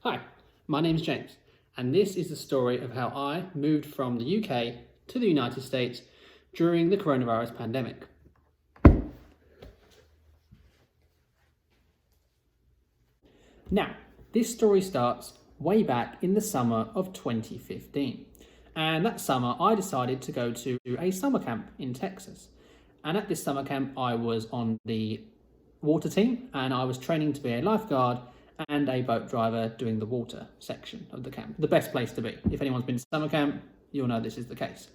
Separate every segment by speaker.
Speaker 1: Hi, my name's James, and this is the story of how I moved from the UK to the United States during the coronavirus pandemic. Now, this story starts way back in the summer of 2015. And that summer, I decided to go to a summer camp in Texas. And at this summer camp, I was on the water team, and I was training to be a lifeguard and a boat driver doing the water section of the camp. The best place to be. If anyone's been to summer camp, you'll know this is the case.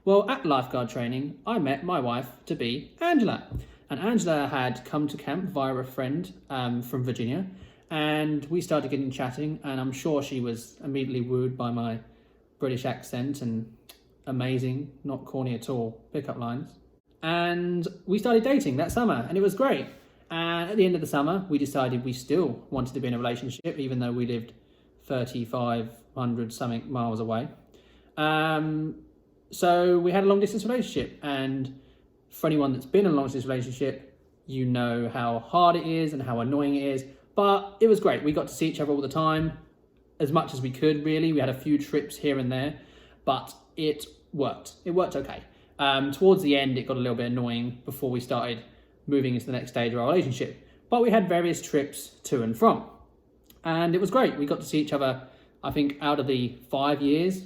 Speaker 1: Well, at lifeguard training, I met my wife to be, Angela. And Angela had come to camp via a friend from Virginia, and we started getting chatting, and I'm sure she was immediately wooed by my British accent and amazing, not corny at all, pickup lines. And we started dating that summer, and it was great. And at the end of the summer, we decided we still wanted to be in a relationship, even though we lived 3,500 something miles away. So we had a long distance relationship, and for anyone that's been in a long distance relationship, you know how hard it is and how annoying it is, but it was great. We got to see each other all the time, as much as we could, really. We had a few trips here and there, but it worked. It worked okay. Towards the end, it got a little bit annoying before we started moving into the next stage of our relationship. But we had various trips to and from. And it was great. We got to see each other, I think, out of the 5 years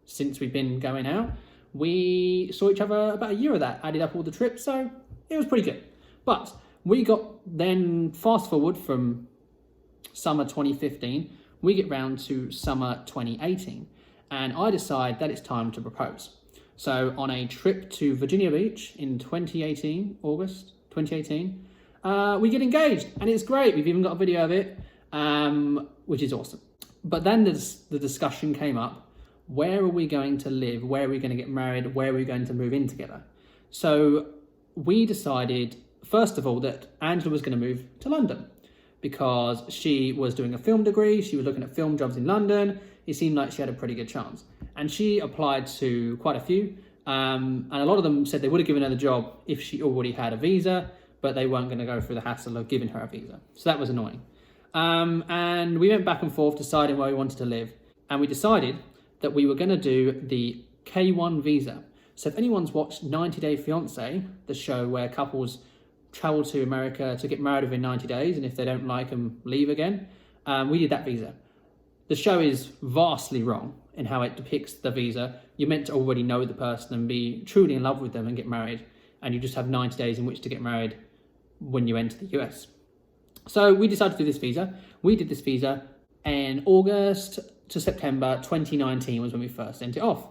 Speaker 1: since we've been going out, we saw each other about a year of that, added up all the trips, so it was pretty good. But we got then, fast forward from summer 2015, we get round to summer 2018, and I decide that it's time to propose. So on a trip to Virginia Beach in 2018, August 2018, we get engaged, and it's great. We've even got a video of it, which is awesome. But then the discussion came up, where are we going to live? Where are we going to get married? Where are we going to move in together? So we decided, first of all, that Angela was going to move to London because she was doing a film degree. She was looking at film jobs in London. It seemed like she had a pretty good chance. And she applied to quite a few. And a lot of them said they would have given her the job if she already had a visa, but they weren't going to go through the hassle of giving her a visa. So that was annoying. And we went back and forth deciding where we wanted to live. And we decided that we were going to do the K1 visa. So if anyone's watched 90 Day Fiancé, the show where couples travel to America to get married within 90 days, and if they don't like them, leave again, we did that visa. The show is vastly wrong in how it depicts the visa. You're meant to already know the person and be truly in love with them and get married, and you just have 90 days in which to get married when you enter the US. So we decided to do this visa. We did this visa in August to September 2019 was when we first sent it off.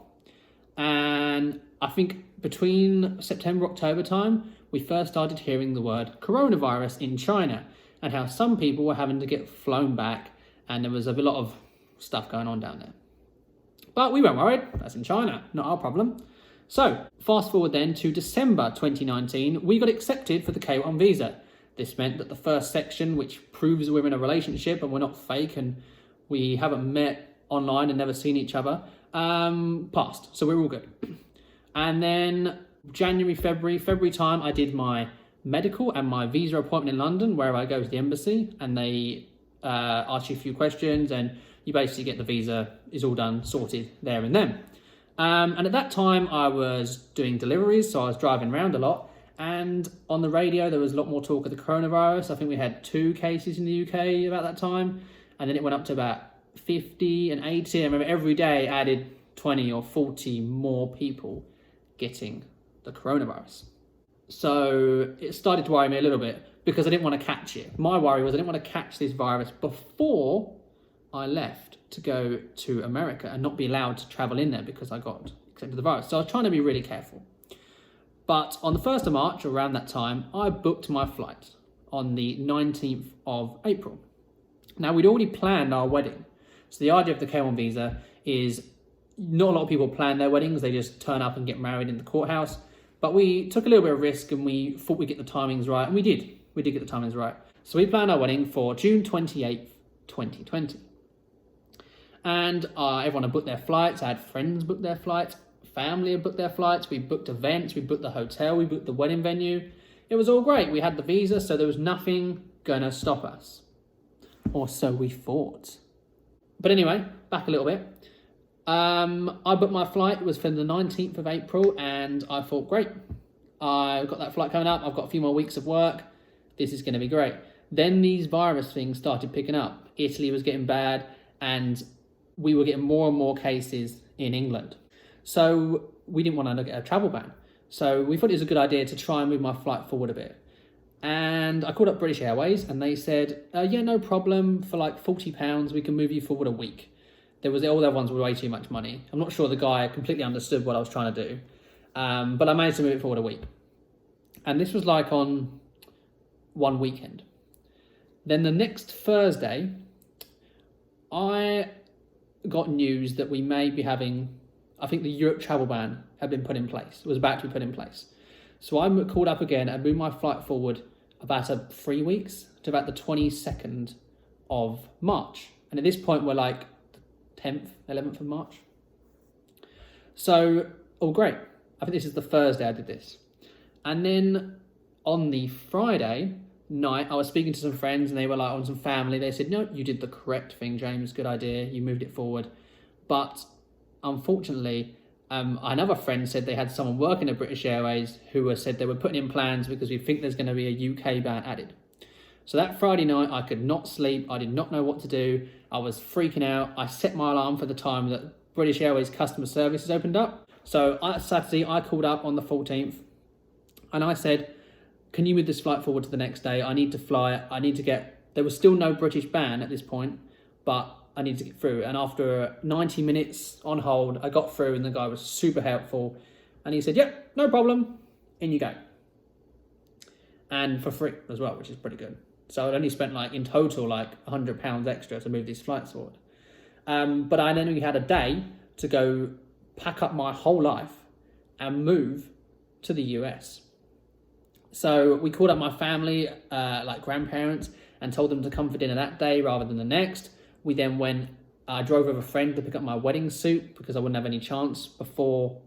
Speaker 1: And I think between September, October time, we first started hearing the word coronavirus in China and how some people were having to get flown back, and there was a lot of stuff going on down there. But we weren't worried. That's in China, not our problem. So fast forward then to December 2019, we got accepted for the K1 visa. This meant that the first section, which proves we're in a relationship and we're not fake and we haven't met online and never seen each other, passed. So we're all good. And then January, February time, I did my medical and my visa appointment in London, where I go to the embassy and they ask you a few questions and you basically get the visa, is all done, sorted there and then. And at that time I was doing deliveries, so I was driving around a lot, and on the radio there was a lot more talk of the coronavirus. I think we had 2 cases in the UK about that time, and then it went up to about 50 and 80. I remember every day added 20 or 40 more people getting the coronavirus. So it started to worry me a little bit because I didn't want to catch it. My worry was I didn't want to catch this virus before I left to go to America and not be allowed to travel in there because I got accepted the virus. So I was trying to be really careful. But on the 1st of March, around that time, I booked my flight on the 19th of April. Now, we'd already planned our wedding. So the idea of the K1 visa is not a lot of people plan their weddings. They just turn up and get married in the courthouse. But we took a little bit of risk and we thought we'd get the timings right. And we did. We did get the timings right. So we planned our wedding for June 28th, 2020. And everyone had booked their flights. I had friends book their flights. Family had booked their flights. We booked events. We booked the hotel. We booked the wedding venue. It was all great. We had the visa, so there was nothing going to stop us. Or so we thought. But anyway, back a little bit. I booked my flight. It was for the 19th of April, and I thought, great. I've got that flight coming up. I've got a few more weeks of work. This is going to be great. Then these virus things started picking up. Italy was getting bad, and we were getting more and more cases in England. So we didn't want to look at a travel ban. So we thought it was a good idea to try and move my flight forward a bit. And I called up British Airways, and they said, yeah, no problem. For like £40, we can move you forward a week. All the other ones were way too much money. I'm not sure the guy completely understood what I was trying to do. But I managed to move it forward a week. And this was like on one weekend. Then the next Thursday, I got news that we may be having, I think the Europe travel ban had been put in place. It was about to be put in place. So I called up again and moved my flight forward about 3 weeks to about the 22nd of March. And at this point, we're like 10th, 11th of March. So, oh great. I think this is the Thursday I did this. And then on the Friday night, I was speaking to some friends and they were like on some family. They said, no, you did the correct thing, James. Good idea. You moved it forward. But unfortunately, another friend said they had someone working at British Airways who said they were putting in plans because we think there's going to be a UK ban added. So that Friday night, I could not sleep. I did not know what to do. I was freaking out. I set my alarm for the time that British Airways customer services opened up. So Saturday, I called up on the 14th and I said, can you move this flight forward to the next day? I need to fly. There was still no British ban at this point, but I need to get through. And after 90 minutes on hold, I got through and the guy was super helpful. And he said, yep, no problem. In you go. And for free as well, which is pretty good. So I only spent in total £100 extra to move these flights forward. But I then only had a day to go pack up my whole life and move to the US. So we called up my family, grandparents, and told them to come for dinner that day rather than the next. We then I drove with a friend to pick up my wedding suit because I wouldn't have any chance before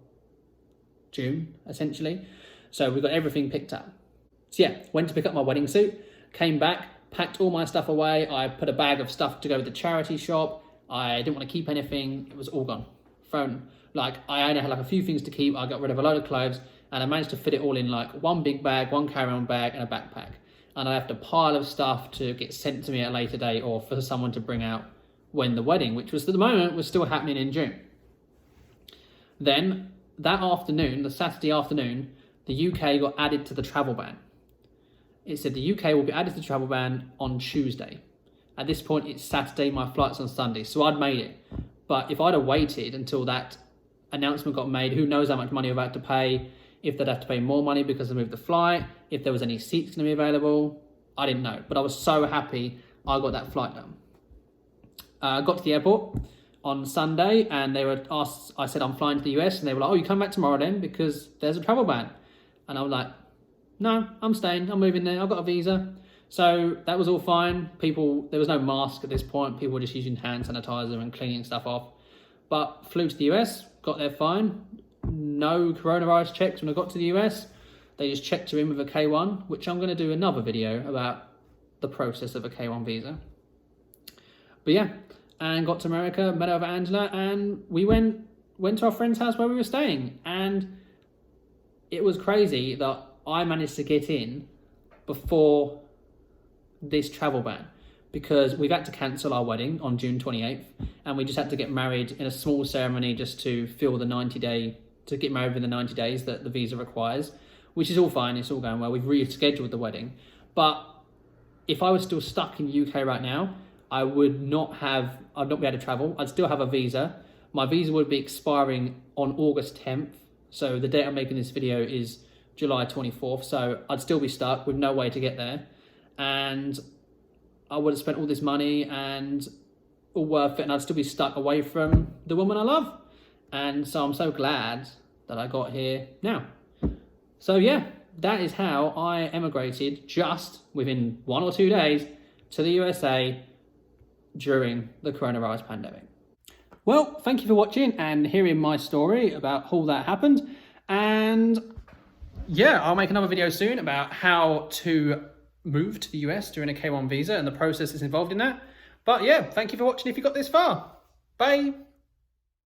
Speaker 1: June, essentially. So we got everything picked up. So yeah, went to pick up my wedding suit, came back, packed all my stuff away. I put a bag of stuff to go to the charity shop. I didn't want to keep anything. It was all gone. Thrown. I only had a few things to keep. I got rid of a load of clothes and I managed to fit it all in one big bag, one carry-on bag and a backpack. And I left a pile of stuff to get sent to me at a later date or for someone to bring out when the wedding, which was at the moment was still happening in June. Then that afternoon, the Saturday afternoon, the UK got added to the travel ban. It said the UK will be added to the travel ban on Tuesday. At this point, it's Saturday, my flight's on Sunday, so I'd made it. But if I'd have waited until that announcement got made, who knows how much money I'd have to pay, if they'd have to pay more money because they moved the flight, if there was any seats going to be available, I didn't know. But I was so happy I got that flight done. I got to the airport on Sunday and they were asked, I said I'm flying to the US and they were like, oh, you come back tomorrow then because there's a travel ban. And I was like, no, I'm staying, I'm moving there, I've got a visa. So that was all fine. There was no mask at this point. People were just using hand sanitizer and cleaning stuff off. But flew to the US, got there fine. No coronavirus checks when I got to the US. They just checked you in with a K1, which I'm going to do another video about the process of a K1 visa. But yeah, and got to America, met up with Angela, and we went to our friend's house where we were staying. And it was crazy that I managed to get in before this travel ban because we've had to cancel our wedding on June 28th and we just had to get married in a small ceremony just to fill the 90-day, to get married within the 90 days that the visa requires, which is all fine, it's all going well. We've rescheduled the wedding. But if I was still stuck in the UK right now, I'd not be able to travel. I'd still have a visa. My visa would be expiring on August 10th. So the date I'm making this video is July 24th. So I'd still be stuck with no way to get there. And I would have spent all this money and all worth it. And I'd still be stuck away from the woman I love. And so I'm so glad that I got here now. So yeah, that is how I emigrated just within 1 or 2 days to the USA during the coronavirus pandemic. Well, thank you for watching and hearing my story about how that happened. And yeah, I'll make another video soon about how to move to the US during a K1 visa and the processes involved in that. But yeah, thank you for watching if you got this far. Bye.